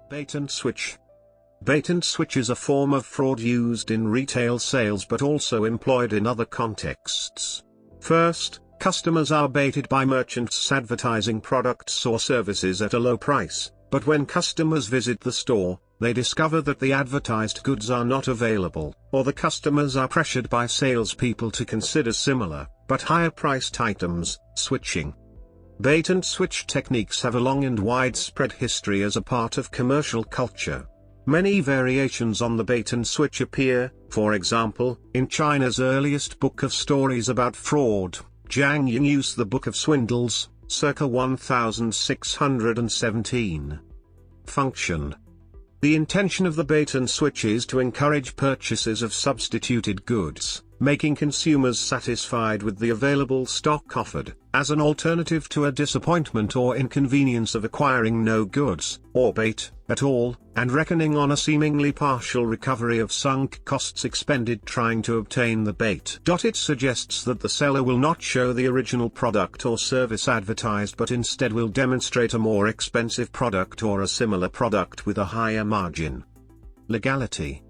Bait and switch. Bait and switch is a form of fraud used in retail sales but also employed in other contexts. First, customers are baited by merchants advertising products or services at a low price, but when customers visit the store, they discover that the advertised goods are not available, or the customers are pressured by salespeople to consider similar, but higher-priced items, switching. Bait and switch techniques have a long and widespread history as a part of commercial culture. Many variations on the bait and switch appear, for example, in China's earliest book of stories about fraud, Zhang Yingyu's The Book of Swindles, circa 1617. Function. The intention of the bait and switch is to encourage purchases of substituted goods, making consumers satisfied with the available stock offered, as an alternative to a disappointment or inconvenience of acquiring no goods, or bait, at all, and reckoning on a seemingly partial recovery of sunk costs expended trying to obtain the bait. It suggests that the seller will not show the original product or service advertised but instead will demonstrate a more expensive product or a similar product with a higher margin. Legality.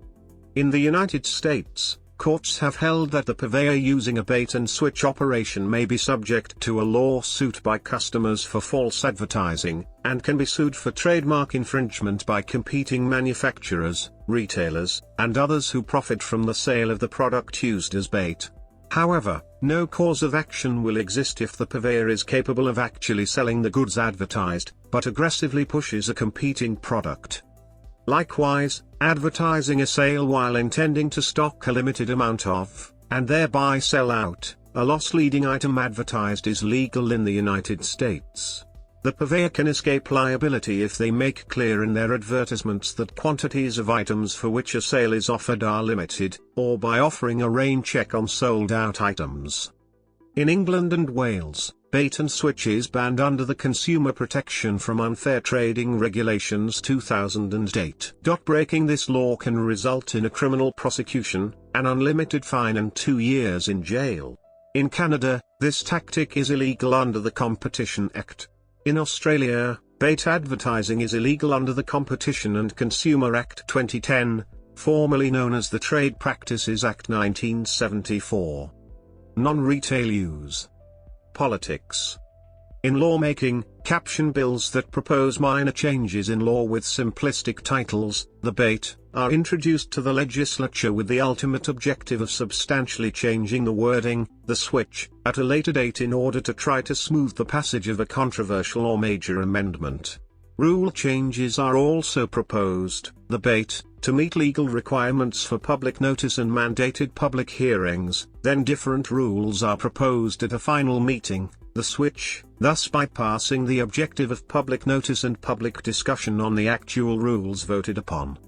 In the United States, courts have held that the purveyor using a bait-and-switch operation may be subject to a lawsuit by customers for false advertising, and can be sued for trademark infringement by competing manufacturers, retailers, and others who profit from the sale of the product used as bait. However, no cause of action will exist if the purveyor is capable of actually selling the goods advertised, but aggressively pushes a competing product. Likewise, advertising a sale while intending to stock a limited amount of, and thereby sell out, a loss-leading item advertised is legal in the United States. The purveyor can escape liability if they make clear in their advertisements that quantities of items for which a sale is offered are limited, or by offering a rain check on sold-out items. In England and Wales, bait and switch is banned under the Consumer Protection from Unfair Trading Regulations 2008. Breaking this law can result in a criminal prosecution, an unlimited fine and 2 years in jail. In Canada, this tactic is illegal under the Competition Act. In Australia, bait advertising is illegal under the Competition and Consumer Act 2010, formerly known as the Trade Practices Act 1974. Non-retail use. Politics. In lawmaking, caption bills that propose minor changes in law with simplistic titles, the bait, are introduced to the legislature with the ultimate objective of substantially changing the wording, the switch, at a later date in order to try to smooth the passage of a controversial or major amendment. Rule changes are also proposed, the bait, to meet legal requirements for public notice and mandated public hearings, then different rules are proposed at a final meeting, the switch, thus bypassing the objective of public notice and public discussion on the actual rules voted upon.